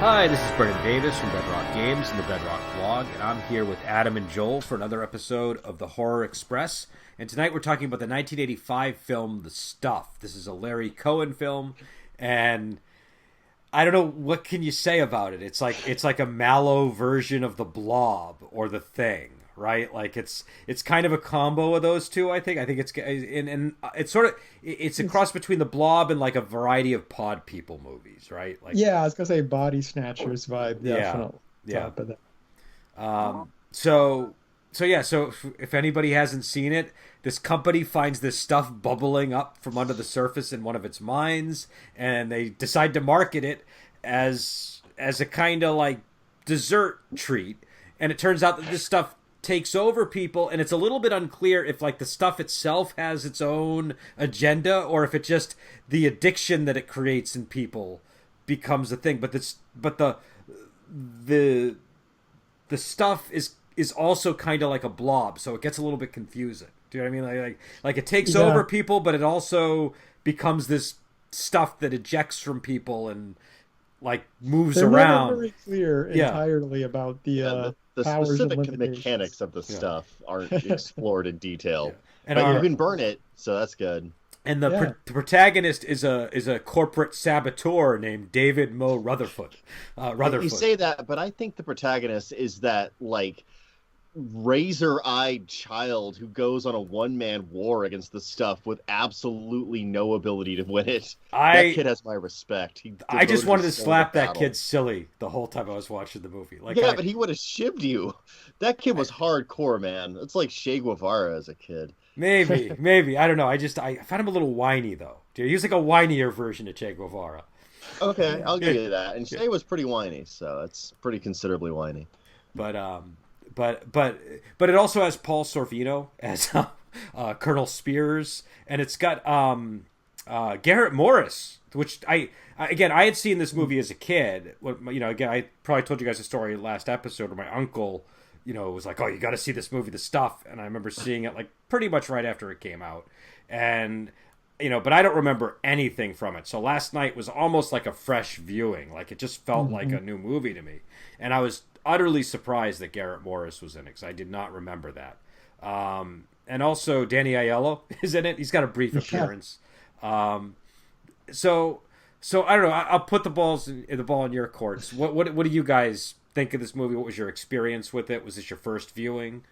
Hi, this is Brendan Davis from Bedrock Games and the Bedrock Blog, and I'm here with Adam and Joel for another episode of the Horror Express. And tonight we're talking about the 1985 film The Stuff. This is a Larry Cohen film, and I don't know, what can you say about it? It's like a mallow version of The Blob or The Thing, right? Like it's kind of a combo of those two. I think it's and it's sort of it's a cross between The Blob and like a variety of Pod People movies, right? Like Yeah, I was gonna say Body Snatchers vibe, yeah, definitely. yeah. Top of that. So if anybody hasn't seen it, this company finds this stuff bubbling up from under the surface in one of its mines, and they decide to market it as a kind of like dessert treat. And it turns out that this stuff takes over people, and it's a little bit unclear if like the stuff itself has its own agenda or if it just the addiction that it creates in people becomes a thing. The the stuff is also kind of like a blob, so it gets a little bit confusing. Do you know what I mean? Like it takes Yeah, over people, but it also becomes this stuff that ejects from people and like moves they're never around. very clear Yeah, entirely about the Yeah, the powers and specific limitations. mechanics of the yeah, stuff aren't explored in yeah. detail, And but you our can burn it, so that's good. and Yeah, the protagonist is a corporate saboteur named David Mo Rutherford. You Rutherford. say that, but I think the protagonist is that like razor-eyed child who goes on a one-man war against the stuff with absolutely no ability to win it. That I kid has my respect. He I just devoted wanted his to soul to slap that battle. kid silly the whole time I was watching the movie. Yeah, but he would have shivved you. That kid was hardcore, man. It's like Che Guevara as a kid. Maybe I don't know. I found him a little whiny though. Dude, he was like a whinier version of Che Guevara. Okay, I'll Yeah, give you that. And yeah. Che was pretty whiny, so it's pretty considerably whiny. But but it also has Paul Sorvino as Colonel Spears, and it's got Garrett Morris, which I had seen this movie as a kid. You know, again, I probably told you guys a story last episode where my uncle, you know, was like, "Oh, you got to see this movie, The Stuff," and I remember seeing it like pretty much right after it came out, and you know, but I don't remember anything from it. So last night was almost like a fresh viewing. Like it just felt like hmm a new movie to me, and I was utterly surprised that Garrett Morris was in it because I did not remember that. And also Danny Aiello is in it. He's got a brief yeah. appearance. Um, so I don't know. I'll put the ball in your courts. What do you guys think of this movie? What was your experience with it? Was this your first viewing?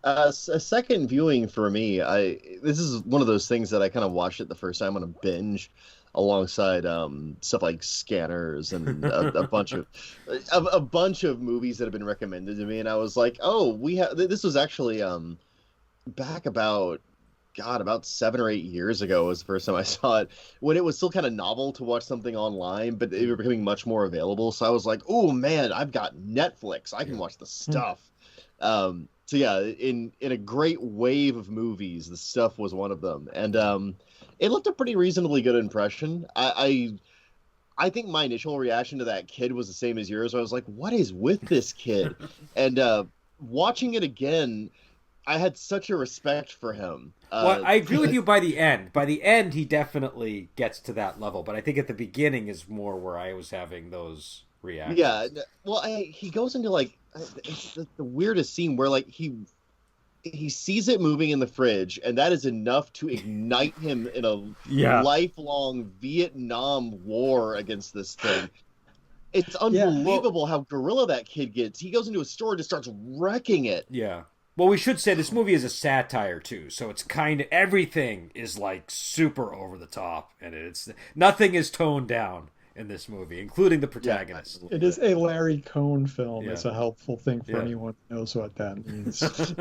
A second viewing for me, I this is one of those things that I kind of watched it the first time on a binge, alongside stuff like Scanners and a bunch of movies that have been recommended to me, and I was like, oh, we have this was actually back about about 7 or 8 years ago was the first time I saw it, when it was still kind of novel to watch something online, but they were becoming much more available. So I was like, oh man, I've got Netflix. I can Yeah. watch the stuff. So yeah, in a great wave of movies, the stuff was one of them, and it looked a pretty reasonably good impression. I think my initial reaction to that kid was the same as yours. I was like, what is with this kid? And watching it again, I had such a respect for him. Well, I agree with you by the end. By the end, he definitely gets to that level. But I think at the beginning is more where I was having those Yeah, reactions. well, he goes into like it's the weirdest scene where like he sees it moving in the fridge, and that is enough to ignite him in a Yeah. lifelong Vietnam war against this thing. It's Yeah. Well, unbelievable how guerrilla that kid gets. He goes into a store and just starts wrecking it. yeah. Well, we should say this movie is a satire too, so it's kind of everything is like super over the top, and it's nothing is toned down in this movie, including the Yeah, protagonist. It is a Larry Cohn film. Yeah, It's a helpful thing for yeah. anyone who knows what that means.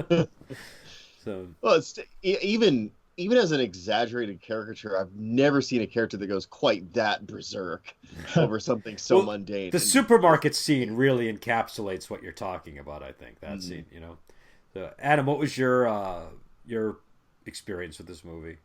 So well, even as an exaggerated caricature, I've never seen a character that goes quite that berserk over something so well, mundane. the And supermarket scene really encapsulates what you're talking about. I think that mm, scene, you know. So, Adam, what was your experience with this movie?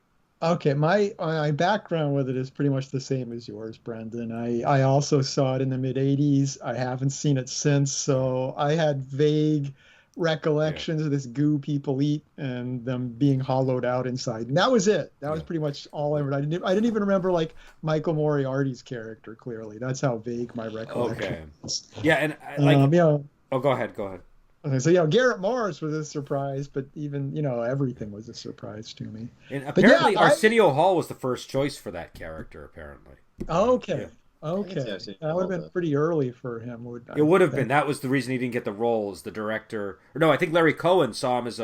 Okay, my background with it is pretty much the same as yours, Brendan. I also saw it in the mid '80s. I haven't seen it since, so I had vague recollections of this goo people eat and them being hollowed out inside. And that was it. That was Yeah. pretty much all I remember. I didn't even remember like Michael Moriarty's character clearly. That's how vague my recollection Okay. is. Yeah, and like, You know, oh, go ahead. okay, so yeah, Garrett Morris was a surprise, but even everything was a surprise to me. And But yeah, apparently, Arsenio Hall was the first choice for that character. Apparently, Okay, Yeah. okay, I've seen that would have been that. pretty early for him. It would have been. That was the reason he didn't get the role as the director. Or no, I think Larry Cohen saw him as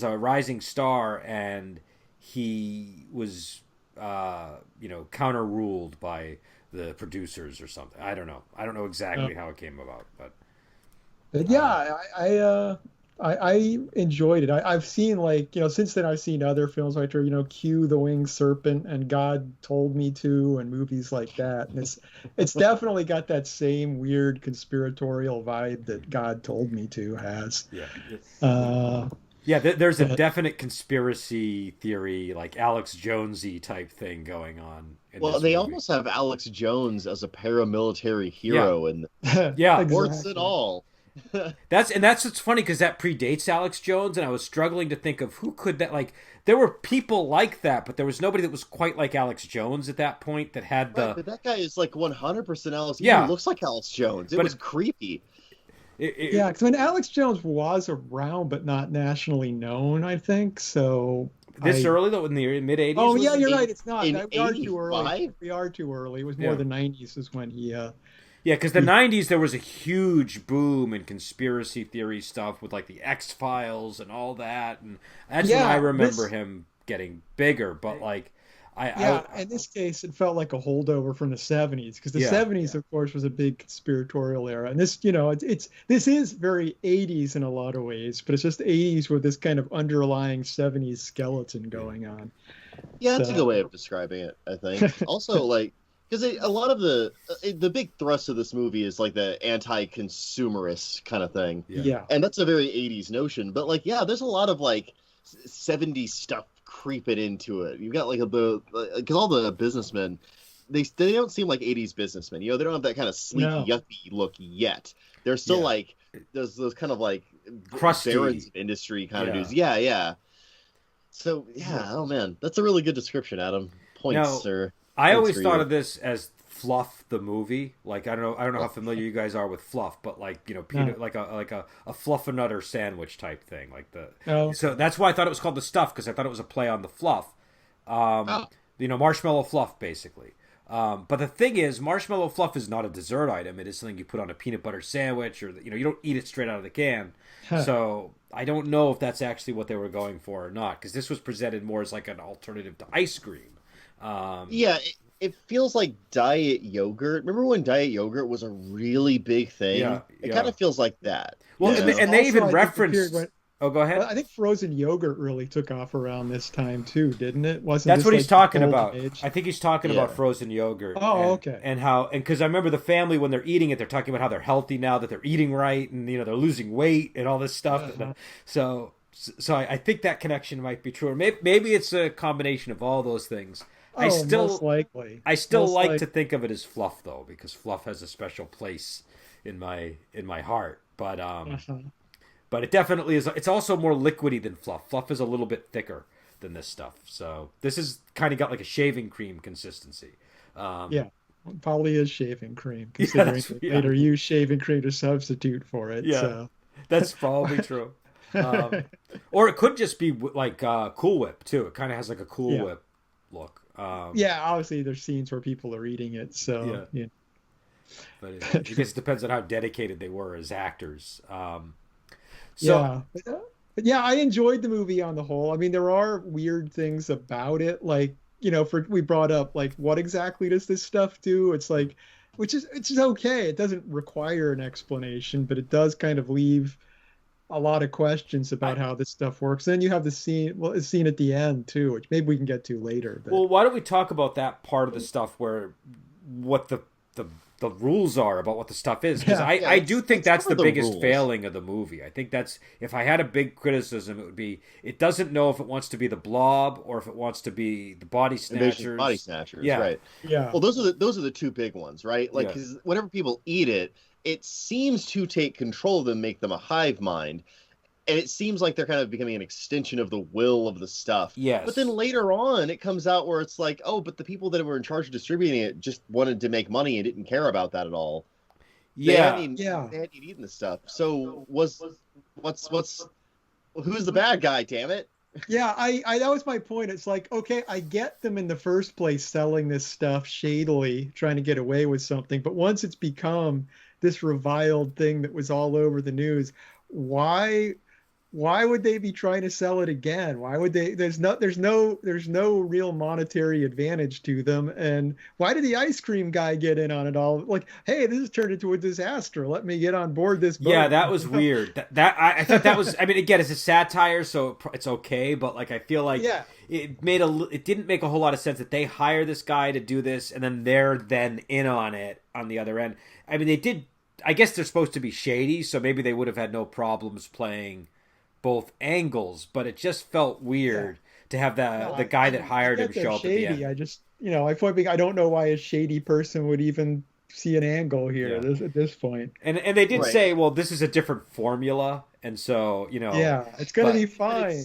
a rising star, and he was counter ruled by the producers or something. I don't know. I don't know exactly how it came about, but But yeah, I enjoyed it. I've seen since then I've seen other films like Q the Winged Serpent and God Told Me To and movies like that. And it's definitely got that same weird conspiratorial vibe that God Told Me To has. yeah. Yeah, There's a definite conspiracy theory, like Alex Jonesy type thing going on. Well, this they movie. almost have Alex Jones as a paramilitary hero, and Yeah. warts exactly. it all. That's what's funny because that predates Alex Jones, and I was struggling to think of who could that like. There were people like that, but there was nobody that was quite like Alex Jones at that point that had the. Right, but that guy is like 100% Alex. Yeah. He looks like Alex Jones. It But was creepy. Yeah, because when Alex Jones was around but not nationally known, I think so. This early though in the mid '80s. Oh yeah, you're in- right. It's not. in We are too early. 85? We are too early. It was more Yeah. the '90s is when he. Yeah, because the '90s there was a huge boom in conspiracy theory stuff with like the X Files and all that, and that's when Yeah, I remember this- him getting bigger. But like, Yeah, in this case, it felt like a holdover from the '70s because the Yeah. '70s, of course, was a big conspiratorial era, and this, this is very '80s in a lot of ways, but it's just '80s with this kind of underlying '70s skeleton going on. Yeah, that's a So- good way of describing it, I think. Also, like, because a lot of the big thrust of this movie is like the anti-consumerist kind of thing, Yeah, and that's a very 80s notion. But like, yeah, there's a lot of like 70s stuff creeping into it. You've got like because all the businessmen, they don't seem like 80s businessmen. They don't have that kind of sleek, No. yuppie look yet. They're still Yeah. like those kind of like Crusty. barons of industry kind of Yeah. dudes. Yeah. So yeah, oh man, that's a really good description, Adam. Points, Now, sir. I Thanks always for thought you. of this as Fluff the movie. Like I don't know how familiar you guys are with Fluff, but like peanut like a Fluffernutter sandwich type thing, like the. Oh. So that's why I thought it was called the Stuff because I thought it was a play on the fluff. Marshmallow fluff basically. But the thing is, marshmallow fluff is not a dessert item. It is something you put on a peanut butter sandwich, or you don't eat it straight out of the can. So I don't know if that's actually what they were going for or not, because this was presented more as like an alternative to ice cream. Yeah, it feels like diet yogurt. Remember when diet yogurt was a really big thing? Yeah, It yeah. kind of feels like that. Well, Yeah. and they Also, even I think the referenced. period when- Oh, go ahead. Well, I think frozen yogurt really took off around this time too, didn't it? Wasn't That's this what he's like the talking golden about. age? I think he's talking Yeah. about frozen yogurt. Oh, and, okay. And because I remember the family when they're eating it, they're talking about how they're healthy now, that they're eating right, and they're losing weight and all this stuff. Uh-huh. So I think that connection might be true. Or maybe it's a combination of all those things. I most likely. I still Most like like- to think of it as fluff though, because fluff has a special place in my heart. But Uh-huh. but it definitely is. It's also more liquidy than fluff. Fluff is a little bit thicker than this stuff. So this is kind of got like a shaving cream consistency. Yeah, probably is shaving cream, considering that's- they yeah. later use shaving cream to substitute for it. Yeah. So. That's probably true. Or it could just be like Cool Whip too. It kind of has like a Cool Yeah. Whip look. Yeah, obviously there's scenes where people are eating it, so Yeah. yeah. But I guess it depends on how dedicated they were as actors. Yeah. But yeah, I enjoyed the movie on the whole. I mean, there are weird things about it, like, we brought up like what exactly does this stuff do? It's like it's just okay. It doesn't require an explanation, but it does kind of leave a lot of questions about how this stuff works. Then you have the scene at the end too, which maybe we can get to later. But Well, why don't we talk about that part of the stuff where what the rules are about what the stuff is? Because Yeah. I do think that's some the of the biggest rules. failing of the movie. I think that's, if I had a big criticism, it would be it doesn't know if it wants to be the Blob or if it wants to be the Body Invasion Snatchers. of Body Snatchers, Yeah. right? yeah. Well, those are the two big ones, right? Like, Yeah. 'cause whenever people eat it, it seems to take control of them, make them a hive mind, and it seems like they're kind of becoming an extension of the will of the stuff. Yes. But then later on, it comes out where it's like, oh, but the people that were in charge of distributing it just wanted to make money and didn't care about that at all. They hadn't even eaten the stuff. So what's who's the bad guy? Damn it! Yeah, I that was my point. It's like, okay, I get them in the first place selling this stuff shadily, trying to get away with something, but once it's become this reviled thing that was all over the news, why would they be trying to sell it again? Why would they? There's no real monetary advantage to them. And why did the ice cream guy get in on it all? Like, hey, this has turned into a disaster. Let me get on board this boat. Yeah, that was weird. I thought that was. I mean, again, it's a satire, so it's okay. But like, I feel like it didn't make a whole lot of sense that they hire this guy to do this, and then they're then in on it on the other end. I mean, they did. I guess they're supposed to be shady, so maybe they would have had no problems playing both angles, but it just felt weird to have the guy that hired him show up shady. at the end. I just, I don't know why a shady person would even see an angle here at this point. And they did say, well, this is a different formula, and so it's gonna be fine.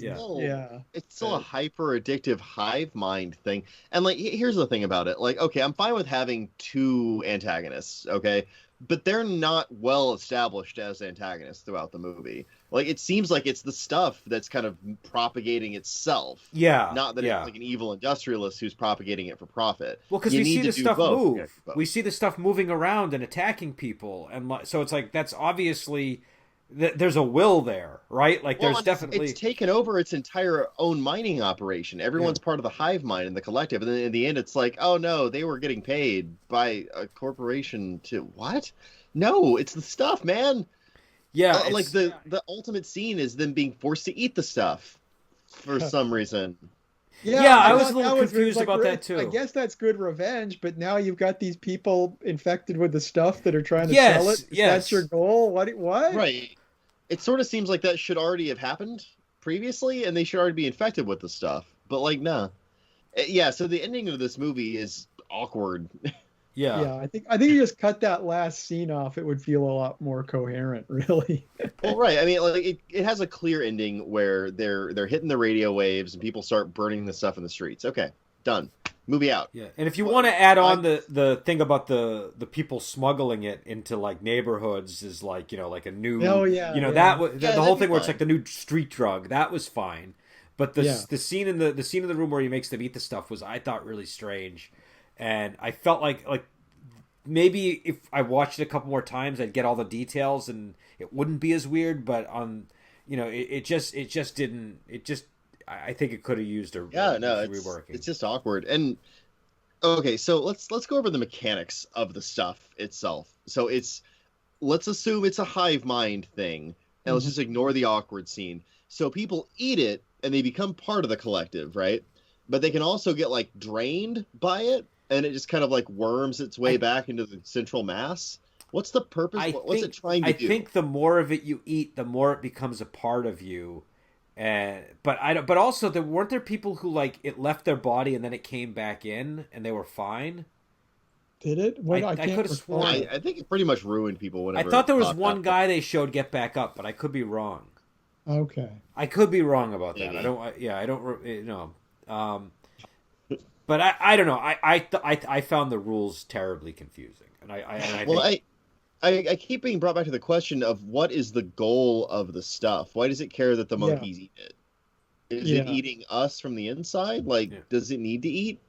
It's still a hyper addictive hive mind thing. And like, here's the thing about it. Like, okay, I'm fine with having two antagonists, okay, but they're not well established as antagonists throughout the movie. Like, it seems like it's the stuff that's kind of propagating itself. Yeah. Not that it's like an evil industrialist who's propagating it for profit. Well, because we see the stuff move. We see the stuff moving around and attacking people. And so it's like, that's obviously, there's a will there, right? Like, there's definitely... It's taken over its entire own mining operation. Everyone's part of the hive mind and the collective. And then in the end, it's like, oh, no, they were getting paid by a corporation to... What? No, it's the stuff, man. Yeah, like the ultimate scene is them being forced to eat the stuff for some reason. Yeah, I was a little confused about that too. I guess that's good revenge, but now you've got these people infected with the stuff that are trying to sell it. That's your goal? What? Right. It sort of seems like that should already have happened previously, and they should already be infected with the stuff. But like, nah. Yeah. So the ending of this movie is awkward. Yeah, I think you just cut that last scene off. It would feel a lot more coherent, really. Well, right. I mean, like it has a clear ending where they're hitting the radio waves and people start burning the stuff in the streets. Okay, done. Movie out. Yeah, and if you want to add on the thing about the people smuggling it into like neighborhoods is like like a new the whole thing where it's like the new street drug, that was fine, but the scene in the room where he makes them eat the stuff was, I thought, really strange. And I felt like maybe if I watched it a couple more times, I'd get all the details and it wouldn't be as weird. But it just didn't. I think it could have used a reworking. It's just awkward. And okay, so let's go over the mechanics of the stuff itself. So let's assume it's a hive mind thing, and let's just ignore the awkward scene. So people eat it and they become part of the collective, right? But they can also get like drained by it. And it just kind of like worms its way back into the central mass. What's the purpose? What's it trying to do? I think the more of it you eat, the more it becomes a part of you. But also, weren't there people who like it left their body and then it came back in and they were fine? Did it? I could have sworn. I think it pretty much ruined people. Whenever I thought there was one guy they showed get back up, but I could be wrong. Okay. I could be wrong about that. I don't know. But I don't know. I found the rules terribly confusing, and I keep being brought back to the question of what is the goal of the stuff? Why does it care that the monkeys eat it? Is it eating us from the inside? Like, does it need to eat?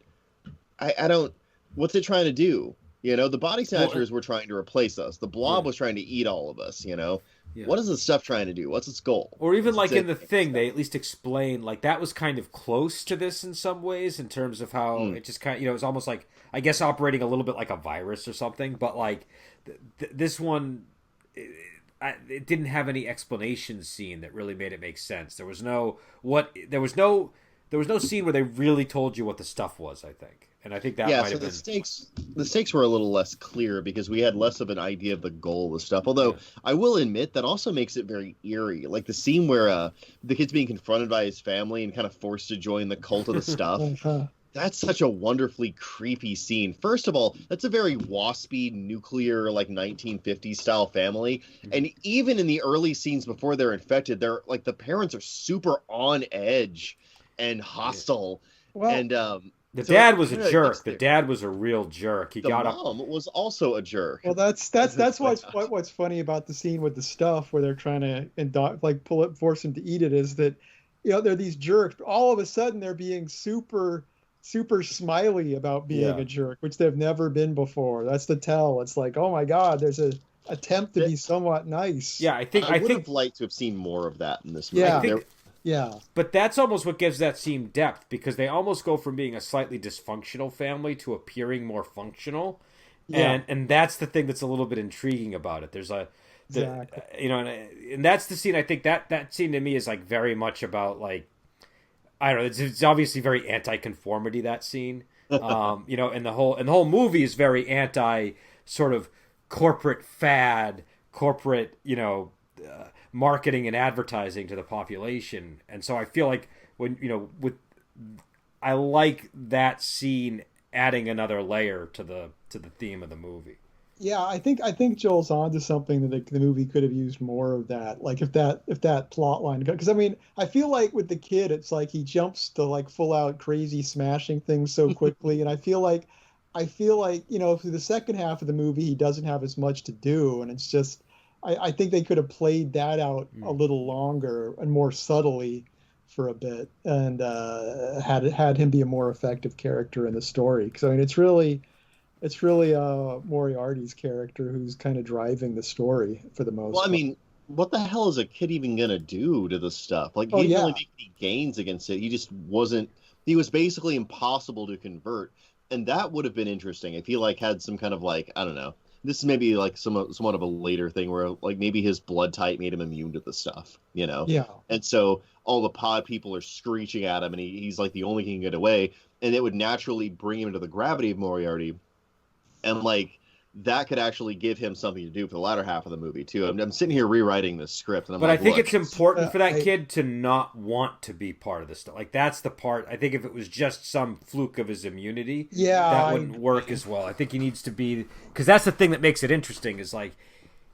I don't. What's it trying to do? The body snatchers were trying to replace us. The blob was trying to eat all of us. Yeah. What is the stuff trying to do? What's its goal? Or even like in the thing, they at least explain like that was kind of close to this in some ways in terms of how it just kind of, it was almost like, I guess, operating a little bit like a virus or something. But like this one, it didn't have any explanation scene that really made it make sense. There was no scene where they really told you what the stuff was, I think. And I think that might have been... the stakes were a little less clear because we had less of an idea of the goal of the stuff. Although I will admit that also makes it very eerie. Like the scene where the kid's being confronted by his family and kind of forced to join the cult of the stuff. That's such a wonderfully creepy scene. First of all, that's a very waspy, nuclear, like 1950s style family. And even in the early scenes before they're infected, they're like the parents are super on edge and hostile. Well, And The so dad it was a kinda jerk. gets The there. dad was a real jerk. He The got up. mom was also a jerk. well, that's what's funny about the scene with the stuff where they're trying to like pull it, force him to eat it, is that they're these jerks. But all of a sudden, they're being super smiley about being a jerk, which they've never been before. That's the tell. It's like, oh my God, there's a attempt to be somewhat nice. Yeah, I I would think have liked to have seen more of that in this movie. Yeah. I think, Yeah. but that's almost what gives that scene depth, because they almost go from being a slightly dysfunctional family to appearing more functional. Yeah. And that's the thing that's a little bit intriguing about it. There's Exactly. and that's the scene. I think that scene to me is like very much about, like, I don't know. It's obviously very anti-conformity, that scene. And the whole movie is very anti sort of corporate fad, corporate, marketing and advertising to the population. And so I feel like I like that scene adding another layer to the theme of the movie. Yeah, I think Joel's onto something that the movie could have used more of that. Like if that plot line, because I mean, I feel like with the kid, it's like he jumps to like full out crazy smashing things so quickly, and I feel like through the second half of the movie he doesn't have as much to do, and it's just I think they could have played that out a little longer and more subtly for a bit, and had him be a more effective character in the story. Because I mean, it's really Moriarty's character who's kind of driving the story for the most Well, I part. mean, what the hell is a kid even gonna do to this stuff? Like, he didn't really make any gains against it. He just wasn't. He was basically impossible to convert, and that would have been interesting if he like had some kind of like, I don't know. This is maybe like somewhat of a later thing where like maybe his blood type made him immune to the stuff, Yeah. And so all the pod people are screeching at him, and he's like the only thing can get away, and it would naturally bring him into the gravity of Moriarty. And like that could actually give him something to do for the latter half of the movie too. I'm sitting here rewriting this script, and I'm But like, I think look, it's important for that kid to not want to be part of this stuff. Like, that's the part. I think if it was just some fluke of his immunity, that wouldn't work as well. I think he needs to be, because that's the thing that makes it interesting, is like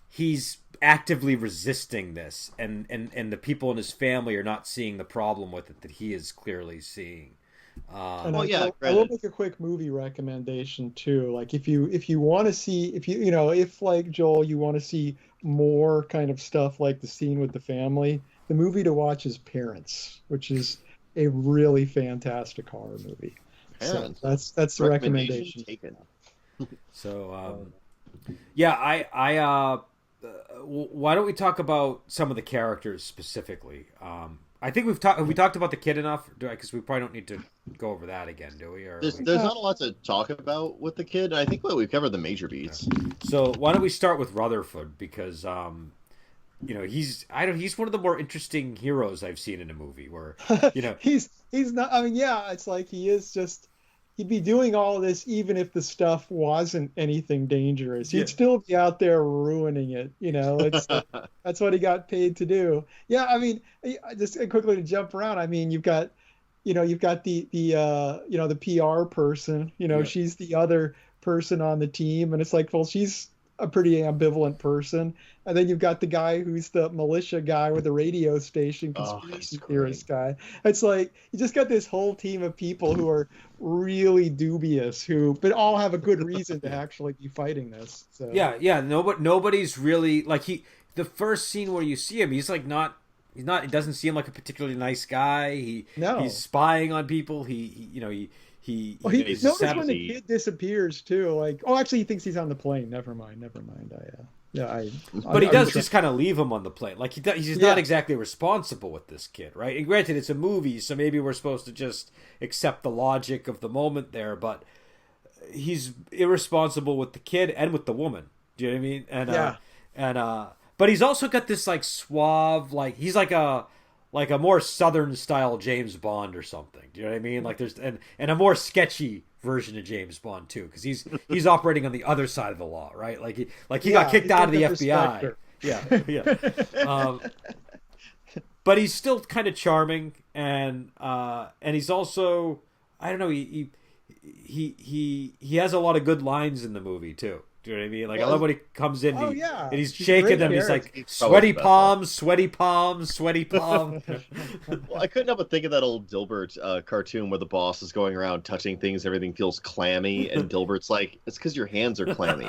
he's actively resisting this, and the people in his family are not seeing the problem with it that he is clearly seeing. And I will make a quick movie recommendation too. Like if you want to see, if like Joel, you want to see more kind of stuff like the scene with the family, the movie to watch is Parents, which is a really fantastic horror movie. Parents. So that's the recommendation. Taken. So why don't we talk about some of the characters specifically? I think we talked about the kid enough, because we probably don't need to go over that again, do we? There's not a lot to talk about with the kid. I think we've covered the major beats. So why don't we start with Rutherford, because he's one of the more interesting heroes I've seen in a movie. Where he's not. I mean, yeah, it's like he'd be doing all of this even if the stuff wasn't anything dangerous. He'd still be out there ruining it. That's what he got paid to do. Yeah, I mean, just quickly to jump around. I mean, you've got the PR person. She's the other person on the team, and it's like, well, she's a pretty ambivalent person. And then you've got the guy who's the militia guy with the radio station, conspiracy theorist guy. It's like you just got this whole team of people who are really dubious, but all have a good reason to actually be fighting this. So nobody's really like the first scene where you see him, he's not. It doesn't seem like a particularly nice guy. He's spying on people. He notice when the kid disappears too. Like, actually, he thinks he's on the plane. Never mind. But he does just kind of leave him on the plane. Like he's not exactly responsible with this kid, right? And granted, it's a movie, so maybe we're supposed to just accept the logic of the moment there. But he's irresponsible with the kid and with the woman. Do you know what I mean? But he's also got this like suave, like he's like a more Southern style James Bond or something. Do you know what I mean? Like there's and a more sketchy version of James Bond too, because he's operating on the other side of the law, right? Like he got kicked out of the FBI. Yeah. But he's still kind of charming, and he's also I don't know. He has a lot of good lines in the movie too. Do you know what I mean? Like, I love when he comes in and he's shaking them. He's like, sweaty palms, sweaty palms, sweaty palm. Well, I couldn't help but think of that old Dilbert cartoon where the boss is going around touching things, everything feels clammy, and Dilbert's like, it's because your hands are clammy.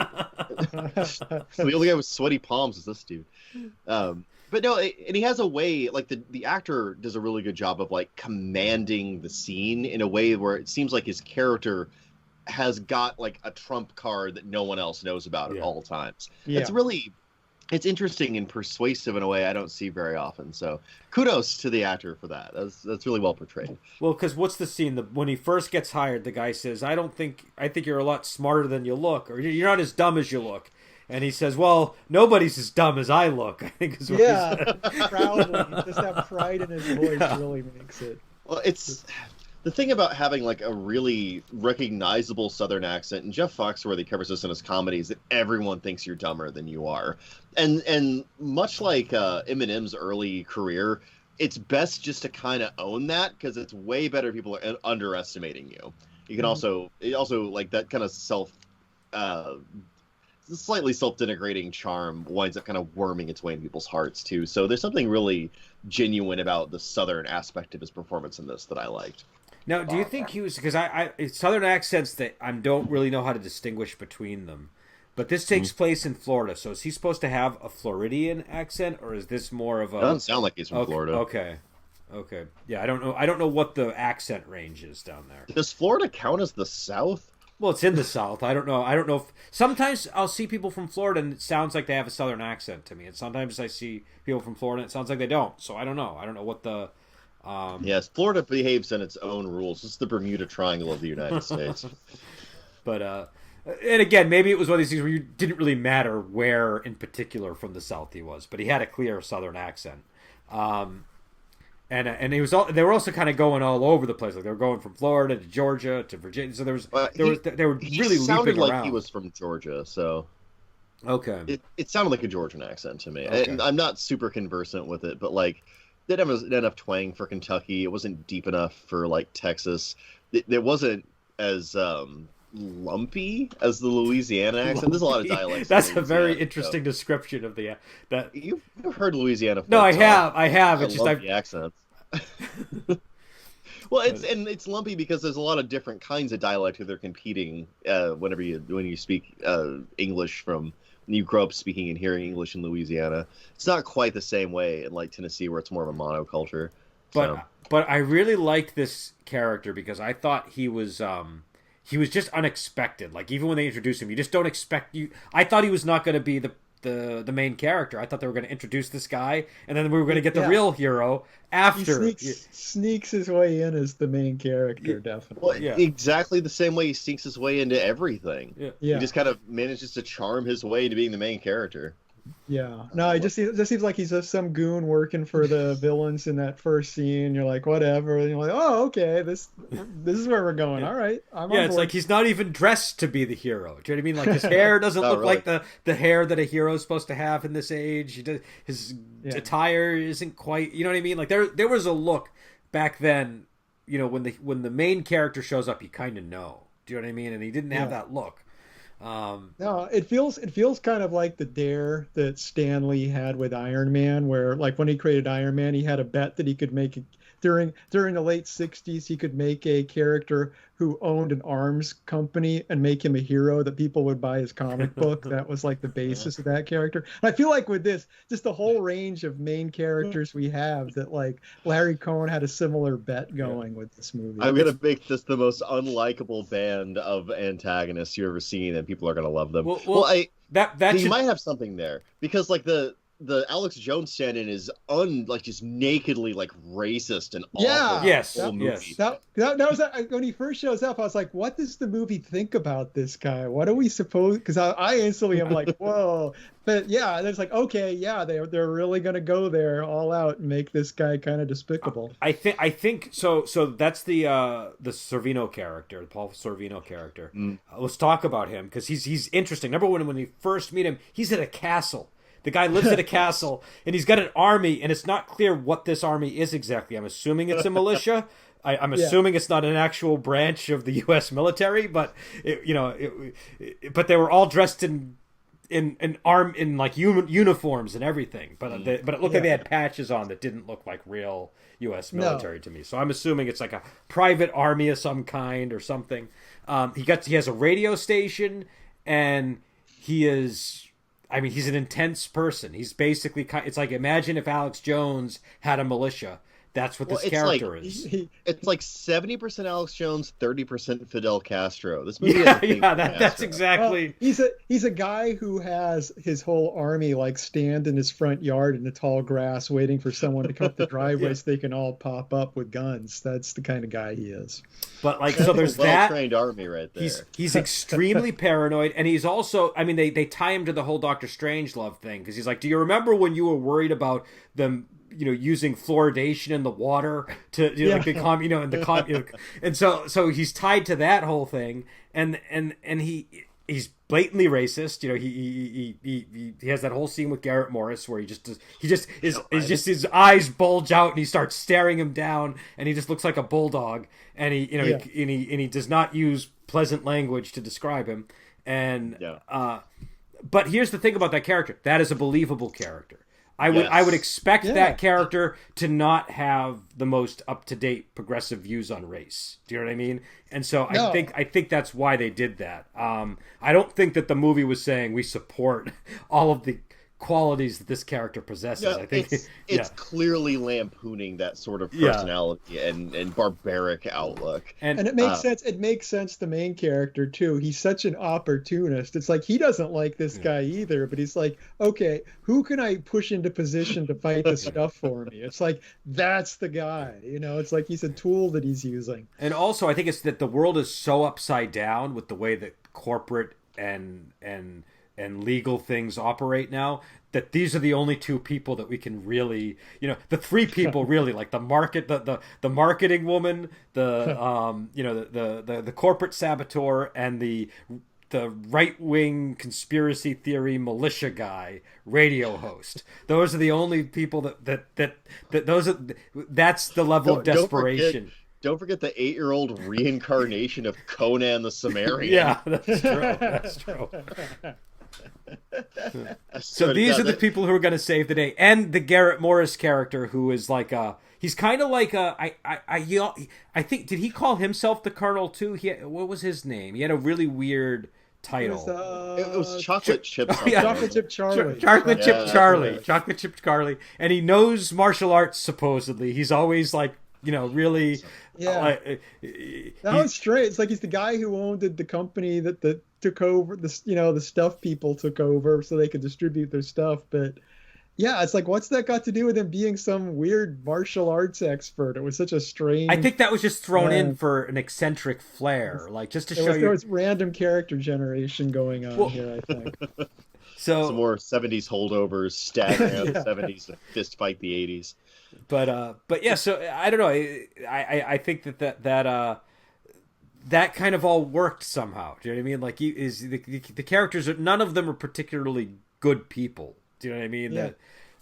So the only guy with sweaty palms is this dude. But no, and he has a way, like the actor does a really good job of like commanding the scene in a way where it seems like his character has got like a trump card that no one else knows about at all times. Yeah. It's interesting and persuasive in a way I don't see very often. So kudos to the actor for that. That's really well portrayed. Well, because what's the scene? When he first gets hired, the guy says, I think you're a lot smarter than you look, or you're not as dumb as you look. And he says, well, nobody's as dumb as I look, I think is what he said. Proudly. Just that pride in his voice really makes it. Well, it's the thing about having like a really recognizable Southern accent, and Jeff Foxworthy covers this in his comedies, that everyone thinks you're dumber than you are. And much like Eminem's early career, it's best just to kind of own that, because it's way better if people are underestimating you. You can also like that kind of slightly self-denigrating charm winds up kind of worming its way in people's hearts too. So there's something really genuine about the Southern aspect of his performance in this that I liked. Now, do you think he was, because I Southern accents that I don't really know how to distinguish between them, but this takes place in Florida, so is he supposed to have a Floridian accent, or is this more of a? It doesn't sound like he's from Florida. Okay. Yeah, I don't know what the accent range is down there. Does Florida count as the South? Well, it's in the South. I don't know if sometimes I'll see people from Florida and it sounds like they have a Southern accent to me, and sometimes I see people from Florida and it sounds like they don't. So I don't know. I don't know what the. Yes, Florida behaves in its own rules. It's the Bermuda Triangle of the United States. But and again, maybe it was one of these things where you didn't really matter where in particular from the South he was, but he had a clear Southern accent. And they were also kind of going all over the place. Like they were going from Florida to Georgia to Virginia. So they were really sounded leaping like around. He was from Georgia, so okay. It sounded like a Georgian accent to me. Okay. I'm not super conversant with it, but like didn't have enough twang for Kentucky. It wasn't deep enough for like Texas. It wasn't as lumpy as the Louisiana accent. There's a lot of dialects. That's a very interesting description of that. You've heard Louisiana. No, I have. It's just the accents. Well, it's lumpy because there's a lot of different kinds of dialect that they're competing when you speak English from when you grow up speaking and hearing English in Louisiana. It's not quite the same way in like Tennessee where it's more of a monoculture. But I really liked this character because I thought he was just unexpected. Like even when they introduced him, you just don't expect you. I thought he was not going to be the main character. I thought they were going to introduce this guy, and then we were going to get the real hero after. He sneaks his way in as the main character, definitely. Well, exactly the same way he sneaks his way into everything. Yeah. He just kind of manages to charm his way into being the main character. Yeah. No, it just seems like he's just some goon working for the villains in that first scene. You're like, whatever. And you're like, oh, okay, this is where we're going. All right. It's like he's not even dressed to be the hero. Do you know what I mean? Like his hair doesn't look like the hair that a hero is supposed to have in this age. His attire isn't quite. You know what I mean? Like there was a look back then. You know, when the main character shows up, you kind of know. Do you know what I mean? And he didn't have that look. No, it feels kind of like the dare that Stan Lee had with Iron Man, where like when he created Iron Man, he had a bet that he could make during the late 60s, he could make a character who owned an arms company and make him a hero that people would buy his comic book. That was like the basis of that character. And I feel like with this, just the whole range of main characters we have, that like Larry Cohen had a similar bet going with this movie. I'm going to make this the most unlikable band of antagonists you've ever seen, and people are going to love them. He might have something there, because like the Alex Jones stand-in is just nakedly like racist and awful. Yeah, yes, that was when he first shows up. I was like, what does the movie think about this guy? What are we supposed? Because I instantly am like, whoa. But yeah, it's like, okay, yeah, they're really gonna go there all out and make this guy kind of despicable. I think so. So that's the Sorvino character, the Paul Sorvino character. Let's talk about him because he's interesting. Number one, when we first meet him, he's at a castle. The guy lives at a castle, and he's got an army, and it's not clear what this army is exactly. I'm assuming it's a militia, I'm assuming it's not an actual branch of the U.S. military, but but they were all dressed in like uniforms and everything, but it looked like they had patches on that didn't look like real U.S. military to me. So I'm assuming it's like a private army of some kind or something. He has a radio station, and he's an intense person. He's basically, it's like, imagine if Alex Jones had a militia. That's what this character is. It's like 70% Alex Jones, 30% Fidel Castro. This movie that's exactly. He's a guy who has his whole army like stand in his front yard in the tall grass, waiting for someone to cut the driveway so they can all pop up with guns. That's the kind of guy he is. But like, so there's that well-trained army right there. He's extremely paranoid, and he's also, I mean, they tie him to the whole Doctor Strangelove thing, because he's like, do you remember when you were worried about them, using fluoridation in the water to and so he's tied to that whole thing, and he's blatantly racist. He has that whole scene with Garrett Morris where his eyes bulge out and he starts staring him down, and he just looks like a bulldog, and he does not use pleasant language to describe him, and but here's the thing about that character: that is a believable character. I would expect that character to not have the most up-to-date progressive views on race. Do you know what I mean? And so I think that's why they did that. I don't think that the movie was saying we support all of the qualities that this character possesses. I think it's clearly lampooning that sort of personality and barbaric outlook. And it makes sense. It makes sense. The main character too. He's such an opportunist. It's like he doesn't like this guy either, but he's like, okay, who can I push into position to fight this stuff for me? It's like, that's the guy. It's like he's a tool that he's using. And also, I think it's that the world is so upside down with the way that corporate and legal things operate now, that these are the only two people that we can really, the three people really, like the marketing woman, the corporate saboteur, and the right-wing conspiracy theory militia guy, radio host. Those are the only people that's the level of desperation. Don't forget the 8-year-old reincarnation of Conan the Cimmerian. Yeah, that's true. So these are the people who are going to save the day, and the Garrett Morris character, who is like he's kind of like I think, did he call himself the Colonel too? What was his name? He had a really weird title. It was Chocolate Chip. Chocolate Chip Charlie. Chocolate Chip Charlie. Chocolate Chip Charlie, and he knows martial arts supposedly. He's always like, really. Yeah, that was straight. It's like he's the guy who owned the company that took over the stuff people took over so they could distribute their stuff. But yeah, it's like, what's that got to do with him being some weird martial arts expert? It was such a strange. I think that was just thrown in for an eccentric flair, like just to show you. There was random character generation going on here, I think. So some more 70s holdovers staggering out the 70s to fist fight the 80s. But yeah, so I don't know. I think that kind of all worked somehow. Do you know what I mean? Like, the characters, none of them are particularly good people. Do you know what I mean? Yeah.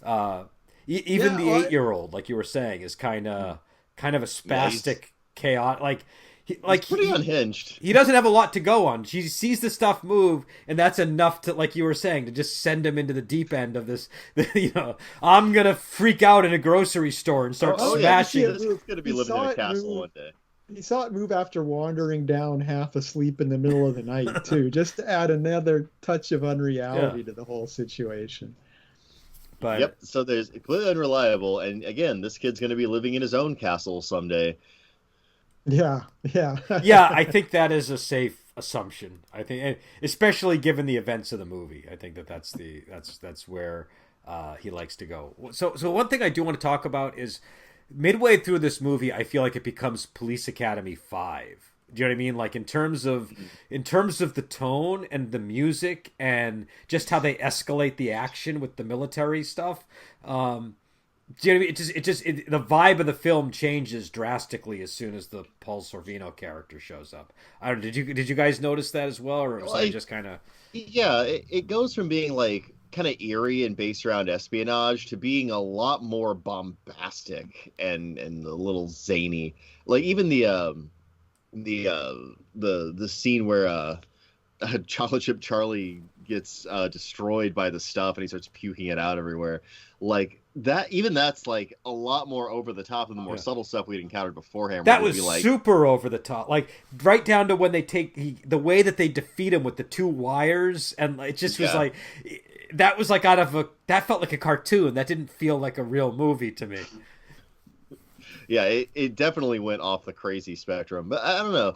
That even the 8-year-old, like you were saying, is kind of a spastic, chaotic. He's pretty unhinged. He doesn't have a lot to go on. She sees the stuff move, and that's enough to, like you were saying, to just send him into the deep end of this. I'm gonna freak out in a grocery store and start smashing. Yeah, it's gonna be living in a castle one day. He saw it move after wandering down half asleep in the middle of the night too, just to add another touch of unreality to the whole situation. But yep. So there's completely unreliable, and again, this kid's gonna be living in his own castle someday. Yeah. Yeah, I think that is a safe assumption. I think, especially given the events of the movie, I think that's where he likes to go. So one thing I do want to talk about is midway through this movie, I feel like it becomes Police Academy 5. Do you know what I mean? Like in terms of the tone and the music and just how they escalate the action with the military stuff. Do you know what I mean? The vibe of the film changes drastically as soon as the Paul Sorvino character shows up. I don't. Did you guys notice that as well, or was I just kind of? Yeah, it goes from being like kind of eerie and based around espionage to being a lot more bombastic and a little zany. Like even the scene where Chocolate Chip Charlie gets destroyed by the stuff and he starts puking it out everywhere. Like that, even that's like a lot more over the top than the more subtle stuff we'd encountered beforehand. That was super over the top, like right down to when they the way that they defeat him with the 2 wires, and it just was like that was like that felt like a cartoon. That didn't feel like a real movie to me. Yeah, it definitely went off the crazy spectrum, but I don't know.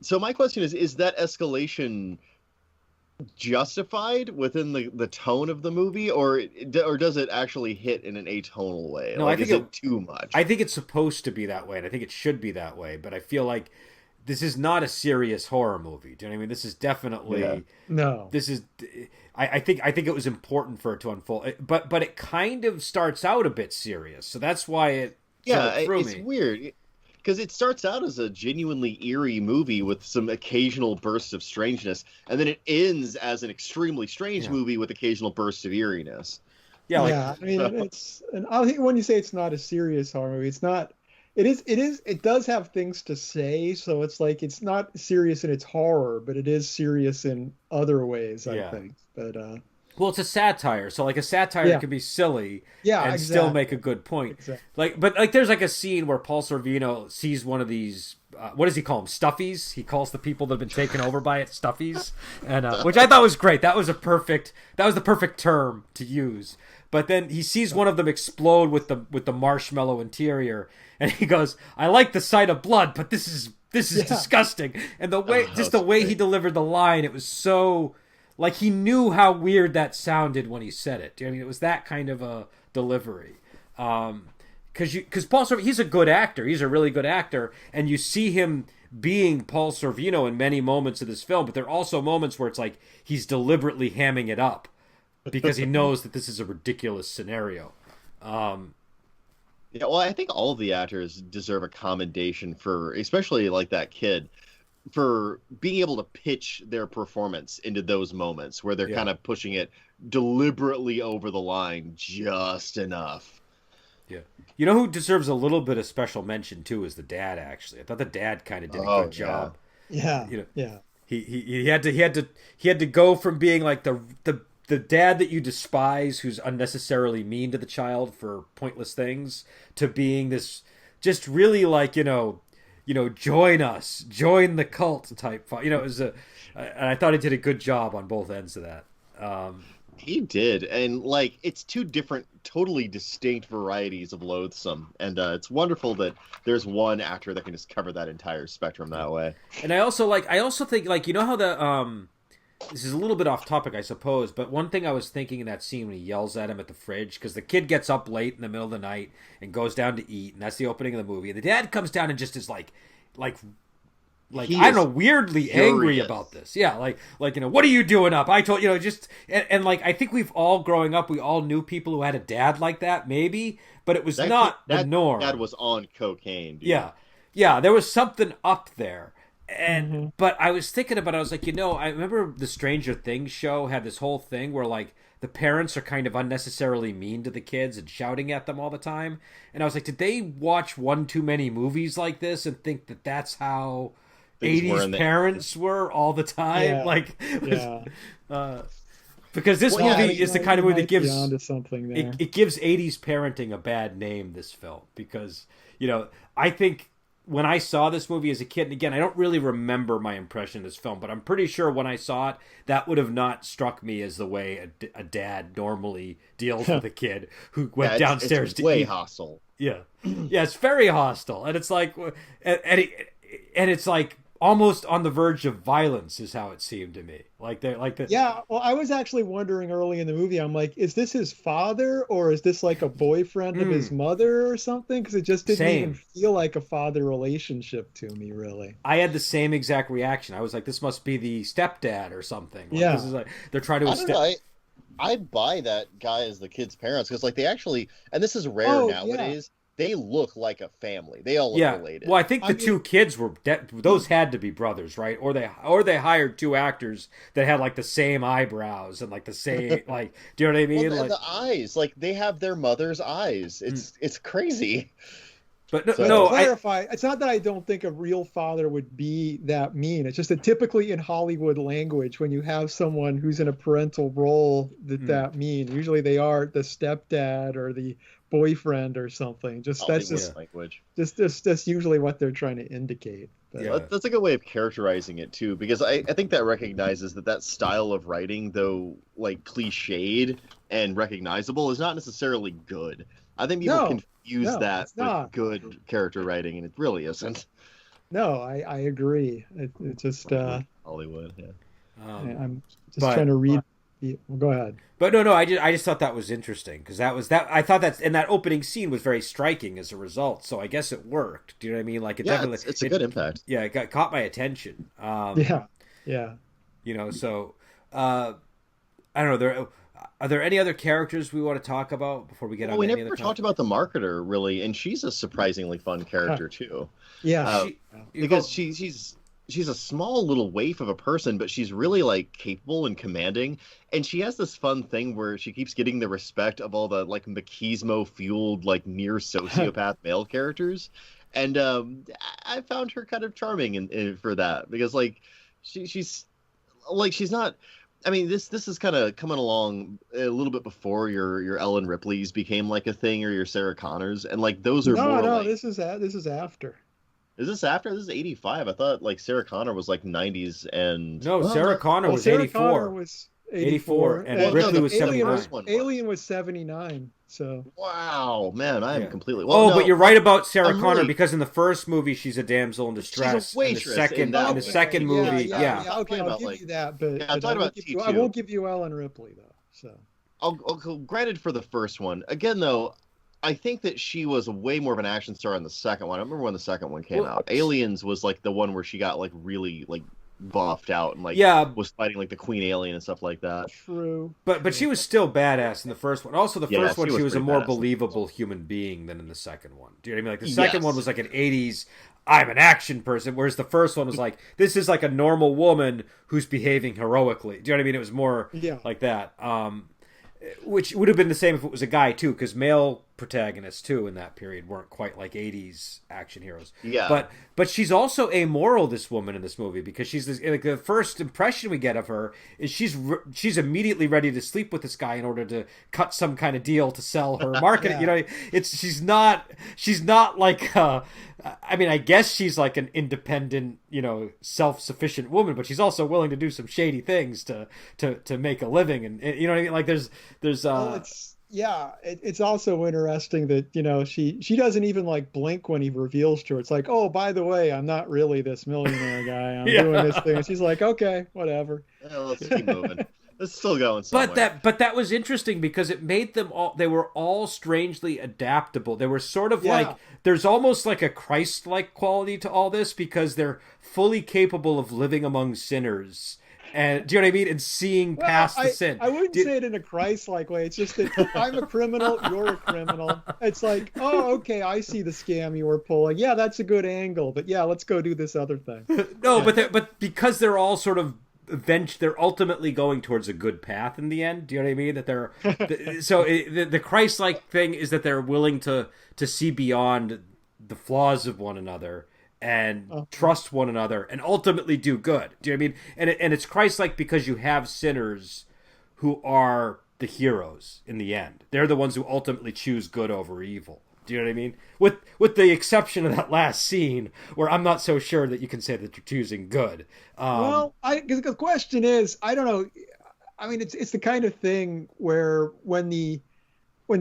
So my question is that escalation justified within the tone of the movie, or does it actually hit in an atonal way? No, like, I think is it too much? I think it's supposed to be that way, and I think it should be that way. But I feel like this is not a serious horror movie. Do you know what I mean? This is definitely no. This is. I think it was important for it to unfold, but it kind of starts out a bit serious, so that's why it. It's weird. Because it starts out as a genuinely eerie movie with some occasional bursts of strangeness, and then it ends as an extremely strange movie with occasional bursts of eeriness. I mean, it's. And I think when you say it's not a serious horror movie, it's not. It is. It does have things to say, so it's like it's not serious in its horror, but it is serious in other ways. I think, but. Well, it's a satire, so like a satire can be silly and still make a good point. Exactly. But there's like a scene where Paul Sorvino sees one of these. What does he call them? Stuffies. He calls the people that have been taken over by it stuffies, and which I thought was great. That was the perfect term to use. But then he sees one of them explode with the marshmallow interior, and he goes, "I like the sight of blood, but this is disgusting." And the way he delivered the line, it was so. Like, he knew how weird that sounded when he said it. I mean, it was that kind of a delivery. Because Paul Sorvino, he's a good actor. He's a really good actor. And you see him being Paul Sorvino in many moments of this film. But there are also moments where it's like he's deliberately hamming it up because he knows that this is a ridiculous scenario. Well, I think all of the actors deserve a commendation for, especially like that kid, for being able to pitch their performance into those moments where they're kind of pushing it deliberately over the line just enough. Yeah. You know who deserves a little bit of special mention too is the dad, actually. I thought the dad kind of did a good job. Yeah. He had to go from being like the dad that you despise who's unnecessarily mean to the child for pointless things to being this just really like, join us, join the cult type. It was and I thought he did a good job on both ends of that. He did, and like it's 2 different, totally distinct varieties of loathsome, and it's wonderful that there's one actor that can just cover that entire spectrum that way. And I also think how the this is a little bit off topic, I suppose, but one thing I was thinking in that scene when he yells at him at the fridge, because the kid gets up late in the middle of the night and goes down to eat, and that's the opening of the movie. And the dad comes down and just is like I don't know, weirdly angry about this. Yeah, like what are you doing up? I told just and like I think we've all growing up, we all knew people who had a dad like that, maybe, but it was not the norm. Dad was on cocaine. Dude. Yeah, there was something up there. And but I was thinking about it, I was like, I remember the Stranger Things show had this whole thing where like the parents are kind of unnecessarily mean to the kids and shouting at them all the time. And I was like, did they watch one too many movies like this and think that that's how 80s parents were all the time? Because this movie is the kind of movie that gives it gives 80s parenting a bad name, this film, because I think when I saw this movie as a kid, and again, I don't really remember my impression of this film, but I'm pretty sure when I saw it, that would have not struck me as the way a dad normally deals with a kid who went downstairs to eat. It's way hostile. Yeah, it's very hostile, and it's like, and it's like almost on the verge of violence, is how it seemed to me. Yeah, well, I was actually wondering early in the movie, I'm like, is this his father or is this like a boyfriend of his mother or something? Because it just didn't even feel like a father relationship to me, really. I had the same exact reaction. I was like, this must be the stepdad or something. This is like they're trying to. I buy that guy as the kid's parents because like they actually, and this is rare nowadays. they look like a family. They all look related. Well, I think the two kids were those had to be brothers, right? Or they hired two actors that had like the same eyebrows and like the same like. Do you know what I mean? Well, like the eyes, like they have their mother's eyes. It's crazy. But to clarify, it's not that I don't think a real father would be that mean. It's just that typically in Hollywood language, when you have someone who's in a parental role that mean, usually they are the stepdad or the boyfriend or something. That's usually what they're trying to indicate. But, that's a good way of characterizing it too, because I think that recognizes that style of writing, though like cliched and recognizable, is not necessarily good. I think people confuse that with good character writing, and it really isn't. No, I agree. It just Hollywood. Yeah. I'm just trying to read. Well, go ahead. But no, I just thought that was interesting because that I thought that, and that opening scene was very striking as a result. So I guess it worked. Do you know what I mean? Like it's a good impact. Yeah, it caught my attention. Yeah. You know, so I don't know. Are there any other characters we want to talk about before we get on? We never talked about the marketer really, and she's a surprisingly fun character too. Yeah, because she's a small little waif of a person, but she's really like capable and commanding. And she has this fun thing where she keeps getting the respect of all the like machismo fueled like near sociopath male characters. And I found her kind of charming for that, because like she's not. I mean, this is kind of coming along a little bit before your Ellen Ripley's became like a thing, or your Sarah Connors, and like those are more. No, like... this is after. Is this after? This is 85. I thought like Sarah Connor was like 90s and... No, Sarah Connor was 84. Sarah Connor was 84. And Ripley was 79. Alien was 79, so... Wow, man, I am completely... Well, but you're right about Sarah Connor, because in the first movie, she's a damsel in distress. She's a waitress. In the second movie, Okay, I'll give you that, but I'm talking about T2. I won't give you Ellen Ripley, though, so... I'll granted for the first one. Again, though... I think that she was way more of an action star in the second one. I remember when the second one came out. Aliens was like the one where she got like really like buffed out and like was fighting like the Queen Alien and stuff like that. True. But she was still badass in the first one. Also, the first one, she was a more badass. Believable human being than in the second one. Do you know what I mean? Like the second one was like an 80s, I'm an action person, whereas the first one was like, this is like a normal woman who's behaving heroically. Do you know what I mean? It was more like that. Which would have been the same if it was a guy too, because male protagonists too in that period weren't quite like 80s action heroes. Yeah. But she's also amoral, this woman in this movie, because she's this, like, the first impression we get of her is she's immediately ready to sleep with this guy in order to cut some kind of deal to sell her market. You know, she's not like I mean, I guess she's like an independent, you know, self-sufficient woman, but she's also willing to do some shady things to make a living, and you know what I mean? Like there's it's also interesting that, you know, she doesn't even like blink when he reveals to her. It's like, oh, by the way, I'm not really this millionaire guy. I'm doing this thing. And she's like, okay, whatever. Yeah, let's keep moving. It's still going somewhere. But that was interesting because it made them all, they were all strangely adaptable. They were sort of like, there's almost like a Christ-like quality to all this, because they're fully capable of living among sinners. And do you know what I mean? And seeing past the sin. I wouldn't say it in a Christ-like way. It's just that I'm a criminal, you're a criminal. It's like, oh, okay, I see the scam you were pulling. Yeah, that's a good angle. But yeah, let's go do this other thing. No, but because they're all sort of they're ultimately going towards a good path in the end. Do you know what I mean? That they're the Christ-like thing is that they're willing to see beyond the flaws of one another and trust one another and ultimately do good. Do you know what I mean? And it's Christ-like because you have sinners who are the heroes in the end. They're the ones who ultimately choose good over evil. Do you know what I mean? With the exception of that last scene where I'm not so sure that you can say that you're choosing good. The question is, I don't know. I mean, it's the kind of thing where when the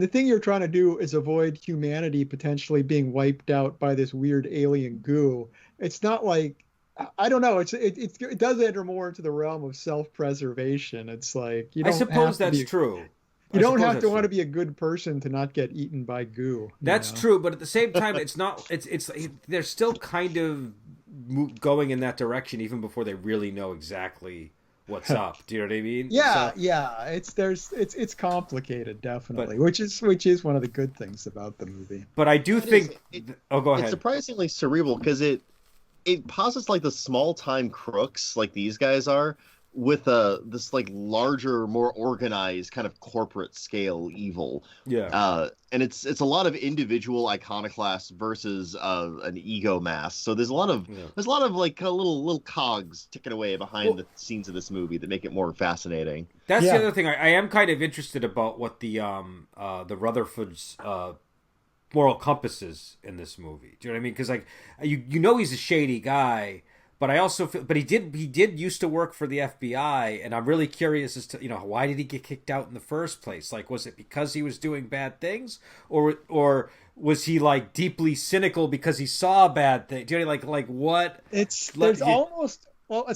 thing you're trying to do is avoid humanity potentially being wiped out by this weird alien goo, it's not like, I don't know. It does enter more into the realm of self-preservation. It's like, you don't I suppose that's true. You don't have to want to be a good person to not get eaten by goo. That's true, but at the same time, it's not. It's they're still kind of going in that direction even before they really know exactly what's up. Do you know what I mean? Yeah, So, yeah. It's complicated, definitely, which is one of the good things about the movie. but I do think. Oh, go It's ahead. surprisingly cerebral because it posits like the small time crooks like these guys are with this like larger, more organized kind of corporate scale evil. Yeah. And it's a lot of individual iconoclasts versus an ego mass. So there's a lot of like little cogs ticking away behind the scenes of this movie that make it more fascinating. That's the other thing. I am kind of interested about what the Rutherford's moral compass is in this movie. Do you know what I mean? Because like you know he's a shady guy, but I also feel, but he did used to work for the FBI, and I'm really curious as to why did he get kicked out in the first place? Like, was it because he was doing bad things, or was he like deeply cynical because he saw bad things? Do you know, like what? It's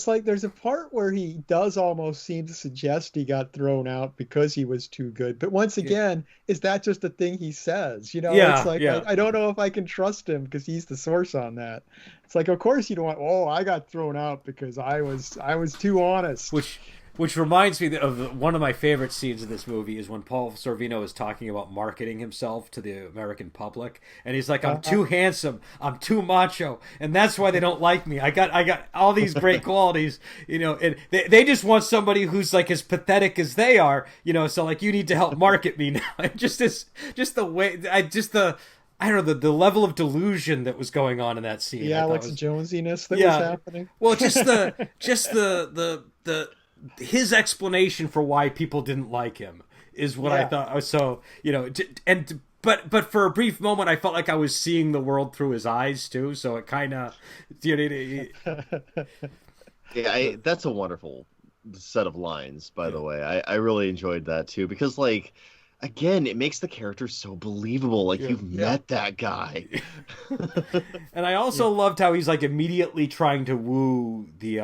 like there's a part where he does almost seem to suggest he got thrown out because he was too good. But once again, is that just a thing he says? It's like I don't know if I can trust him because he's the source on that. It's like, of course you don't want. Oh, I got thrown out because I was too honest. Which reminds me of one of my favorite scenes in this movie is when Paul Sorvino is talking about marketing himself to the American public, and he's like, "I'm too handsome, I'm too macho, and that's why they don't like me. I got all these great qualities, and they just want somebody who's like as pathetic as they are, So like, you need to help market me now." And just the way, I don't know, the level of delusion that was going on in that scene. Yeah, Alex Jonesiness that was happening. Well, just the his explanation for why people didn't like him is what I thought. So, but for a brief moment, I felt like I was seeing the world through his eyes too. So it kind of, that's a wonderful set of lines, by the way. I really enjoyed that too, because like, again, it makes the character so believable. Like you've met that guy. And I also loved how he's like immediately trying to woo the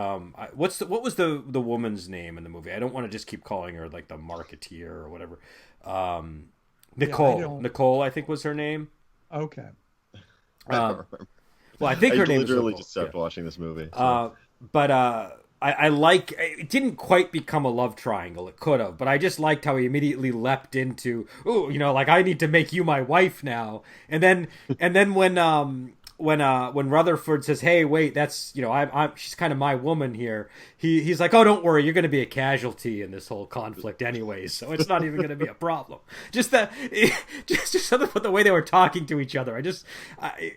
what was the woman's name in the movie? I don't want to just keep calling her like the marketeer or whatever. Nicole. Nicole, I think was her name. Okay. Well, I think her name was literally Nicole. just stopped watching this movie. So. I like it. Didn't quite become a love triangle. It could have, but I just liked how he immediately leapt into, like I need to make you my wife now. And then when Rutherford says, "Hey, wait, that's she's kind of my woman here," he's like, "Oh, don't worry, you're going to be a casualty in this whole conflict anyways, so it's not even going to be a problem." Just something about the way they were talking to each other.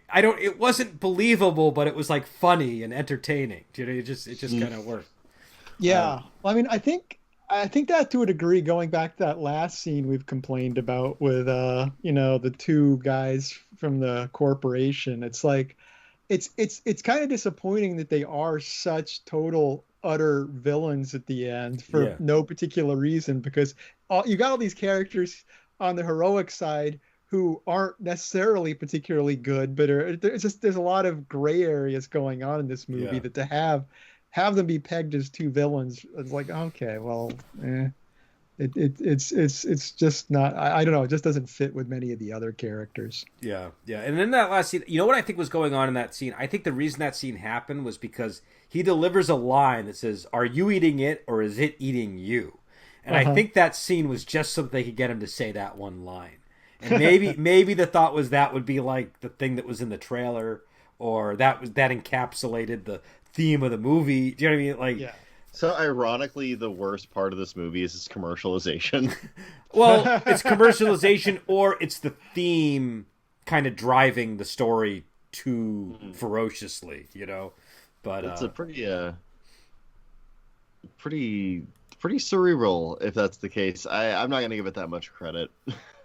I don't. It wasn't believable, but it was like funny and entertaining. It just kind of worked. Yeah, I mean, I think that to a degree, going back to that last scene we've complained about with the two guys from the corporation, it's like it's kind of disappointing that they are such total utter villains at the end for no particular reason, because you got all these characters on the heroic side who aren't necessarily particularly good, but there's a lot of gray areas going on in this movie that to have them be pegged as two villains, it's like, okay, well, it's just not. I don't know. It just doesn't fit with many of the other characters. Yeah. And then that last scene, what I think was going on in that scene? I think the reason that scene happened was because he delivers a line that says, "Are you eating it or is it eating you?" And I think that scene was just so they could get him to say that one line. And maybe the thought was that would be like the thing that was in the trailer, or that encapsulated the theme of the movie. Do you know what I mean? Like, So ironically, the worst part of this movie is its commercialization. Well, it's commercialization, or it's the theme kind of driving the story too ferociously, But it's a pretty cerebral, if that's the case. I'm not going to give it that much credit.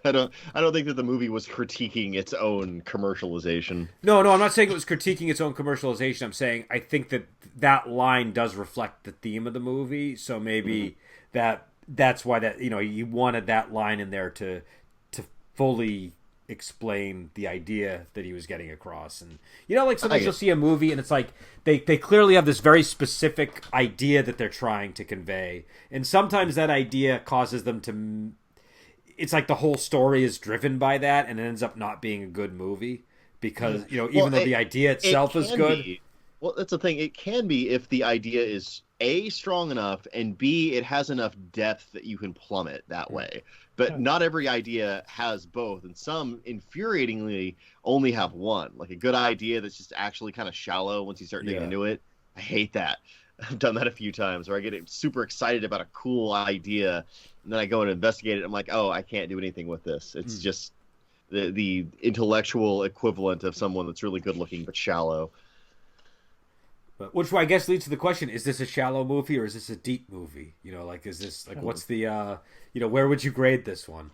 I don't think that the movie was critiquing its own commercialization. No, I'm not saying it was critiquing its own commercialization. I'm saying I think that line does reflect the theme of the movie. So maybe that's why you wanted that line in there to fully explain the idea that he was getting across. And like sometimes you'll see a movie and it's like they clearly have this very specific idea that they're trying to convey, and sometimes that idea causes them to. It's like the whole story is driven by that, and it ends up not being a good movie because even though the idea itself is good. Well, that's the thing. It can be if the idea is A, strong enough, and B, it has enough depth that you can plumb it that way. But not every idea has both, and some infuriatingly only have one. Like a good idea that's just actually kind of shallow once you start digging into it. I hate that. I've done that a few times where I get super excited about a cool idea, and then I go and investigate it. And I'm like, oh, I can't do anything with this. It's just the intellectual equivalent of someone that's really good looking but shallow. Which I guess leads to the question: is this a shallow movie or is this a deep movie? You know, like is this like what's the where would you grade this one?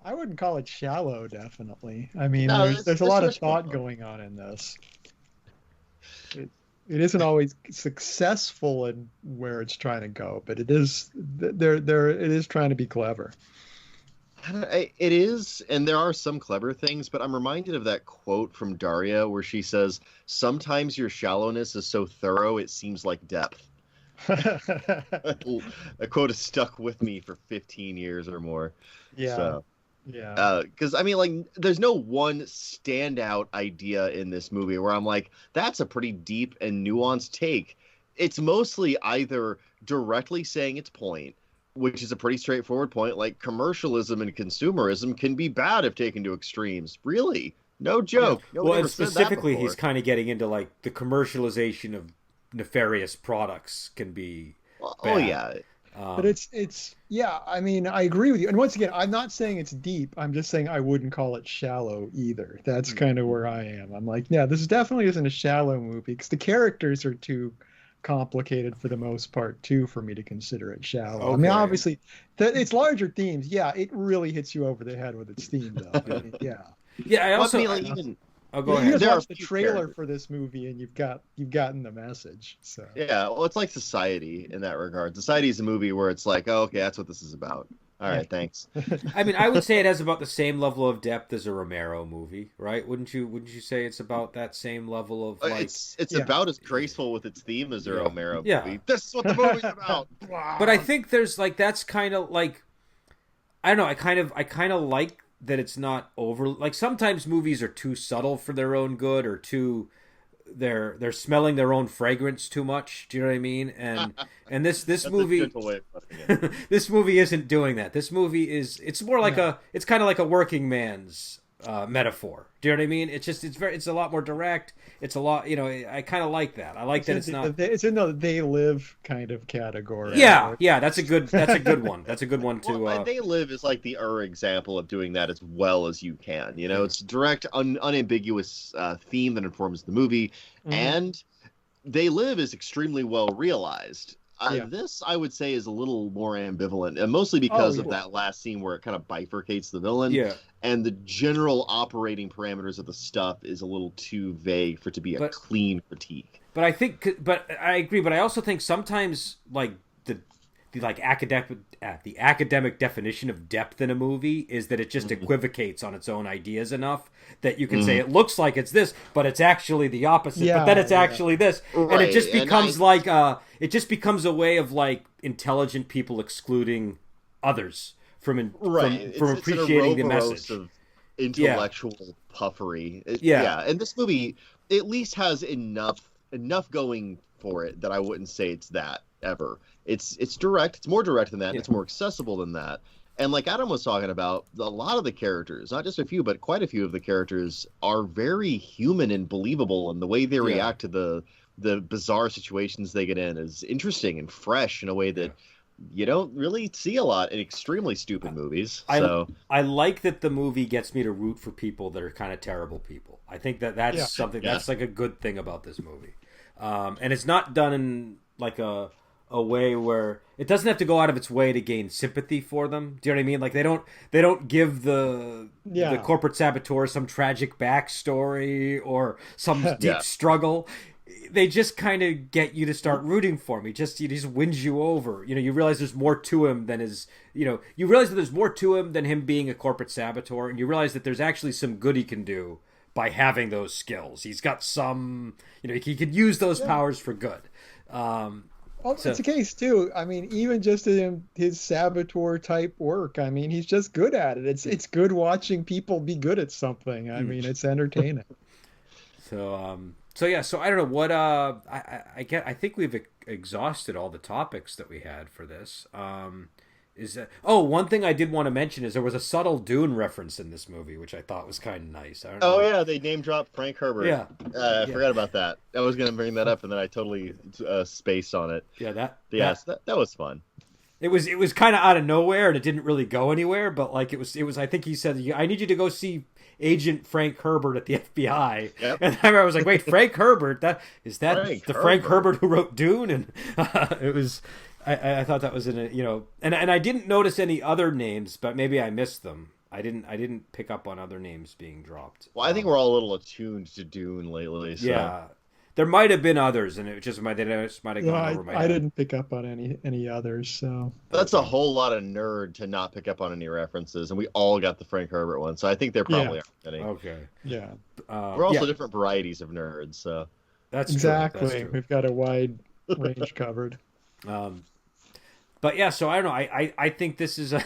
I wouldn't call it shallow, definitely. I mean, there's a lot of thought going on in this. It isn't always successful in where it's trying to go, but it is it is trying to be clever. It is, and there are some clever things, but I'm reminded of that quote from Daria where she says, "Sometimes your shallowness is so thorough it seems like depth." That quote has stuck with me for 15 years or more. Yeah. So, yeah. Because I mean, like, there's no one standout idea in this movie where I'm like, that's a pretty deep and nuanced take. It's mostly either directly saying its point, which is a pretty straightforward point, like commercialism and consumerism can be bad if taken to extremes. Really? No joke. Yeah. Well, and specifically, he's kind of getting into like the commercialization of nefarious products can be bad. Oh, yeah. But it's yeah, I mean, I agree with you. And once again, I'm not saying it's deep. I'm just saying I wouldn't call it shallow either. That's kind of where I am. I'm like, yeah, this definitely isn't a shallow movie because the characters are too complicated for the most part too for me to consider it shallow. Okay. I mean, obviously it's larger themes. Yeah, it really hits you over the head with its theme though. I mean, yeah. I also go ahead. You just watched the trailer for this movie and you've gotten the message. So yeah, well, it's like Society in that regard. Society is a movie where it's like, oh, okay, that's what this is about. All right, thanks. I mean, I would say it has about the same level of depth as a Romero movie, right? Wouldn't you say it's about that same level of like? It's about as graceful with its theme as a Romero movie. This is what the movie's about. But I think there's like that's kind of like, I don't know. I kind of like that it's not over. Like sometimes movies are too subtle for their own good, or too. They're smelling their own fragrance too much. Do you know what I mean? And this movie, this movie isn't doing that. This movie it's more like it's kind of like a working man's metaphor. Do you know what I mean? It's a lot more direct. It's a lot, I kind of like that. I like that it's not. It's in the they live kind of category. Yeah, that's a good one. That's a good one too. They live is like the example of doing that as well as you can. It's direct, unambiguous theme that informs the movie, and They Live is extremely well realized. This, I would say, is a little more ambivalent, and mostly because of that last scene where it kind of bifurcates the villain. Yeah. And the general operating parameters of the stuff is a little too vague for it to be a clean critique. But I agree. But I also think sometimes, like the academic definition of depth in a movie is that it just equivocates on its own ideas enough that you can say it looks like it's this, but it's actually the opposite. But then it's actually this, and it just becomes it just becomes a way of like intelligent people excluding others from appreciating the message of intellectual puffery. And this movie at least has enough going for it that I wouldn't say it's that ever. It's direct. It's more direct than that. And it's more accessible than that. And like Adam was talking about, a lot of the characters, not just a few, but quite a few of the characters are very human and believable, and the way they react to the bizarre situations they get in is interesting and fresh in a way that you don't really see a lot in extremely stupid movies. I like that the movie gets me to root for people that are kind of terrible people. I think that's something that's like a good thing about this movie. And it's not done in like a way where it doesn't have to go out of its way to gain sympathy for them. Do you know what I mean? Like they don't give the corporate saboteur some tragic backstory or some deep struggle. They just kind of get you to start rooting for him. He just wins you over. You realize there's more to him than you realize that there's more to him than him being a corporate saboteur, and you realize that there's actually some good he can do by having those skills. He's got some, he could use those powers for good. It's a case too. I mean, even just in his saboteur type work, I mean, he's just good at it. It's good watching people be good at something. I mean, it's entertaining. So, So yeah, so I don't know what I think we've exhausted all the topics that we had for this. Is that one thing I did want to mention is there was a subtle Dune reference in this movie, which I thought was kind of nice. I don't know. Oh yeah, they name dropped Frank Herbert. Yeah, I forgot about that. I was gonna bring that up, and then I totally spaced on it. Yeah, that was fun. It was kind of out of nowhere, and it didn't really go anywhere. But like it was. I think he said, "I need you to go see Agent Frank Herbert at the FBI." Yep. And I was like, "Wait, Frank Herbert? Frank Frank Herbert who wrote Dune?" And it was. I thought that was and I didn't notice any other names, but maybe I missed them. I didn't pick up on other names being dropped. Well, I think we're all a little attuned to Dune lately. So. Yeah, there might have been others, and it just might have gone over my head. I didn't pick up on any others. So that's a whole lot of nerd to not pick up on any references, and we all got the Frank Herbert one, so I think there probably aren't any. Okay. Yeah. We're also different varieties of nerds, so that's exactly. True. That's true. We've got a wide range covered. But yeah, so I don't know. I think this is a.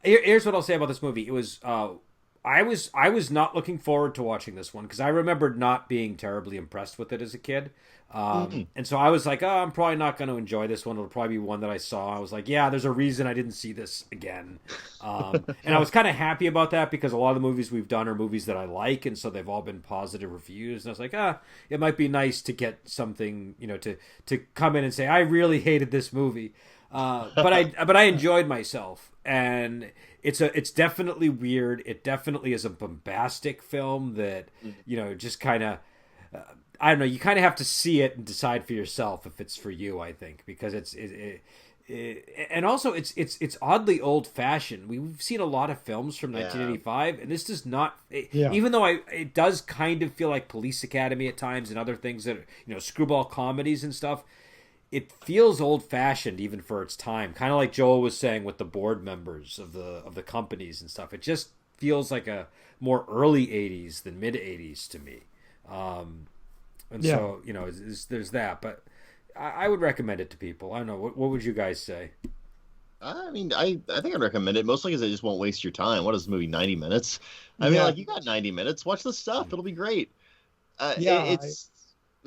Here's what I'll say about this movie. It was. I was not looking forward to watching this one because I remembered not being terribly impressed with it as a kid. And so I was like, I'm probably not going to enjoy this one. It'll probably be one that I saw. I was like, yeah, there's a reason I didn't see this again. And I was kind of happy about that because a lot of the movies we've done are movies that I like. And so they've all been positive reviews. And I was like, it might be nice to get something, to come in and say, I really hated this movie. But I enjoyed myself, and it's definitely weird. It definitely is a bombastic film that just kind of I don't know. You kind of have to see it and decide for yourself if it's for you. I think because and also it's oddly old fashioned. We've seen a lot of films from 1985, and this does not. Even though it does kind of feel like Police Academy at times and other things that screwball comedies and stuff. It feels old-fashioned even for its time, kind of like Joel was saying with the board members of the companies and stuff. It just feels like a more early 80s than mid 80s to me. So there's that, but I would recommend it to people. I don't know, what would you guys say? I mean, I think I'd recommend it mostly because it just won't waste your time. What is the movie, 90 minutes? I mean, like, you got 90 minutes, watch the stuff, it'll be great.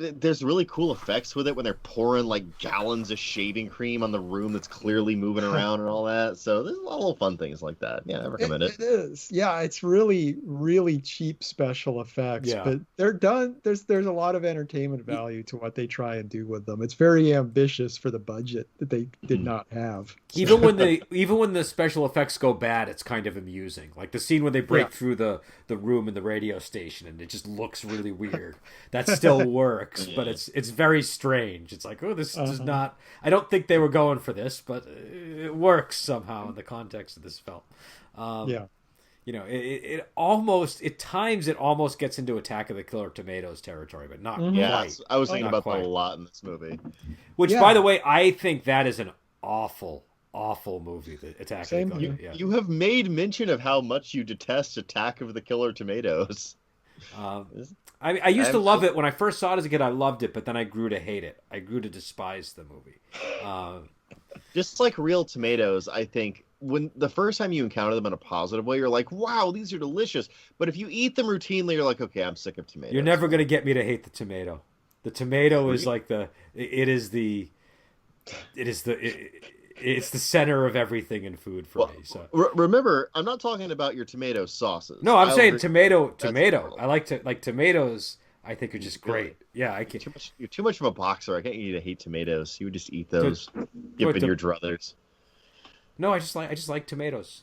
There's really cool effects with it when they're pouring like gallons of shaving cream on the room that's clearly moving around and all that. So there's a lot of little fun things like that. Yeah, I recommend it. It is. Yeah, it's really, really cheap special effects, but they're done. There's a lot of entertainment value to what they try and do with them. It's very ambitious for the budget that they did not have. So. Even when the special effects go bad, it's kind of amusing. Like the scene when they break through the room in the radio station and it just looks really weird. That still works. But it's very strange. It's like, this does not. I don't think they were going for this, but it works somehow in the context of this film. It almost at times it almost gets into Attack of the Killer Tomatoes territory, but not quite. Yeah, I was thinking about that a lot in this movie. Which, by the way, I think that is an awful movie. The Attack of the Killer. You have made mention of how much you detest Attack of the Killer Tomatoes. I used to love it when I first saw it as a kid. I loved it, but then I grew to hate it. I grew to despise the movie. Just like real tomatoes, I think when the first time you encounter them in a positive way, you're like, "Wow, these are delicious." But if you eat them routinely, you're like, "Okay, I'm sick of tomatoes." You're never going to get me to hate the tomato. The tomato is like it's the center of everything in food for me. So remember, I'm not talking about your tomato sauces. No, I'm saying tomato. I like tomatoes. I think are just great. Yeah, I can. You're too much of a boxer. I can't get you to hate tomatoes. You would just eat those, dipping your druthers. No, I just like tomatoes.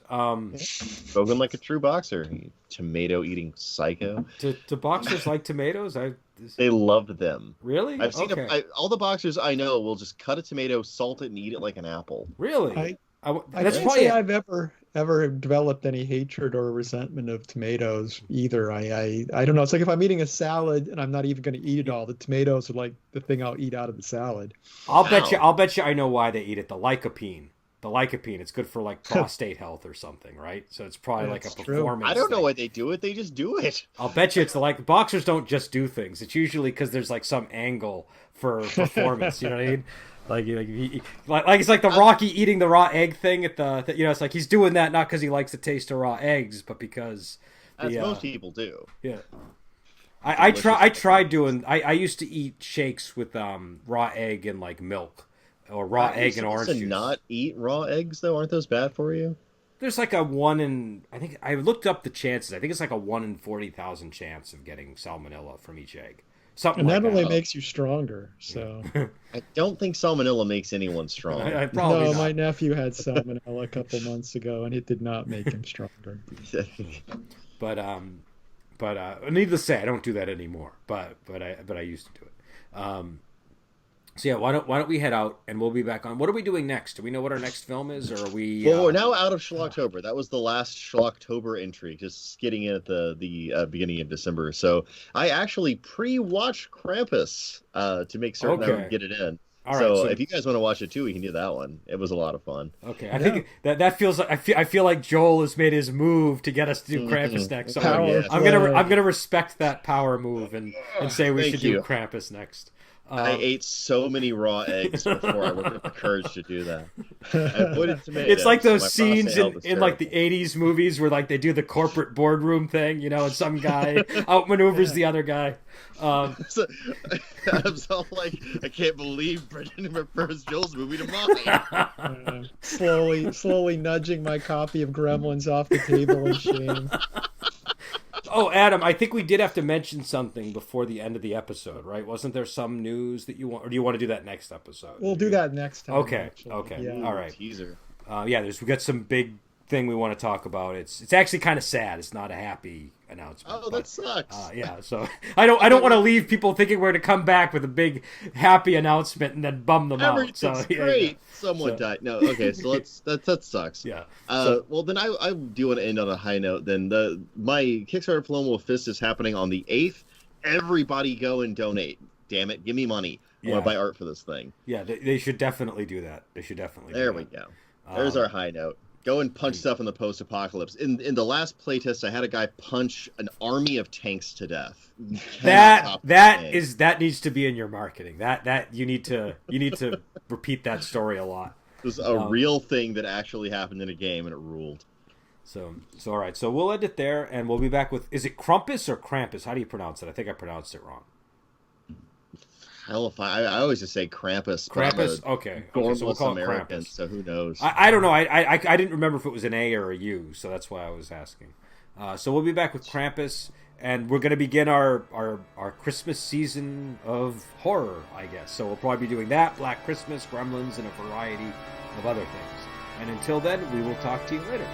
Spoken like a true boxer, you tomato eating psycho. Do boxers like tomatoes? They loved them. Really? I've seen all the boxers I know will just cut a tomato, salt it, and eat it like an apple. Really? I can't say I've ever developed any hatred or resentment of tomatoes either. I don't know. It's like if I'm eating a salad and I'm not even going to eat it all, the tomatoes are like the thing I'll eat out of the salad. I'll bet you I know why they eat it. The lycopene. It's good for like prostate health or something, right? So it's probably like a performance. I don't know why they do it. They just do it. I'll bet you it's boxers don't just do things. It's usually because there's like some angle for performance. You know what I mean? Like it's like the Rocky eating the raw egg thing at the it's like he's doing that not because he likes the taste of raw eggs, but because as most people do. Yeah. I tried doing. I used to eat shakes with raw egg and like milk, or raw egg and orange juice. Not eat raw eggs though? Aren't those bad for you? There's like a 1 in. I think I looked up the chances. I think it's like a 1 in 40,000 chance of getting salmonella from each egg. Something and like that that. only makes you stronger. So I don't think salmonella makes anyone strong. No, my nephew had salmonella a couple months ago, and it did not make him stronger. But needless to say, I don't do that anymore. But I used to do it. So yeah, why don't we head out and we'll be back on. What are we doing next? Do we know what our next film is, or are we? Well, we're now out of Schlocktober. That was the last Schlocktober entry, just getting in at the beginning of December. So I actually pre-watched Krampus to make certain I would get it in. All right, so if you guys want to watch it too, we can do that one. It was a lot of fun. Okay, I think that feels like I feel like Joel has made his move to get us to do Krampus next. So I'm gonna respect that power move and say we should do Krampus next. I ate so many raw eggs before I would have the courage to do that. I put in tomatoes. It's like those scenes in like the 80s movies where like they do the corporate boardroom thing, you know, and some guy outmaneuvers the other guy. So, I'm so like, I can't believe Brendan refers Joel's movie to mine. Slowly nudging my copy of Gremlins off the table in shame. Oh, Adam, I think we did have to mention something before the end of the episode, right? Wasn't there some news that you want, or do you want to do that next episode? We'll do that next time. Okay. Yeah. All right. Teaser. We got some big thing we want to talk about. It's actually kind of sad. It's not a happy announcement. Oh, that sucks. So I don't want to leave people thinking we're going to come back with a big happy announcement and then bum them out. So great. Someone died. No, okay. So that sucks. Yeah. Well, then I do want to end on a high note. Then my Kickstarter Paloma Fist is happening on the 8th. Everybody go and donate. Damn it, give me money. I want to buy art for this thing. Yeah, they should definitely do that. There we go. There's our high note. Go and punch stuff in the post-apocalypse. In the last playtest, I had a guy punch an army of tanks to death. That needs to be in your marketing. That you need to repeat that story a lot. It was a real thing that actually happened in a game, and it ruled. So all right. So we'll end it there, and we'll be back with. Is it Krampus or Krampus? How do you pronounce it? I think I pronounced it wrong. Hell, if I always just say Krampus. Krampus, okay. So we'll call American, it Krampus. So who knows? I don't know. I didn't remember if it was an A or a U, so that's why I was asking. So we'll be back with Krampus, and we're going to begin our Christmas season of horror, I guess. So we'll probably be doing that, Black Christmas, Gremlins, and a variety of other things. And until then, we will talk to you later.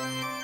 Bye.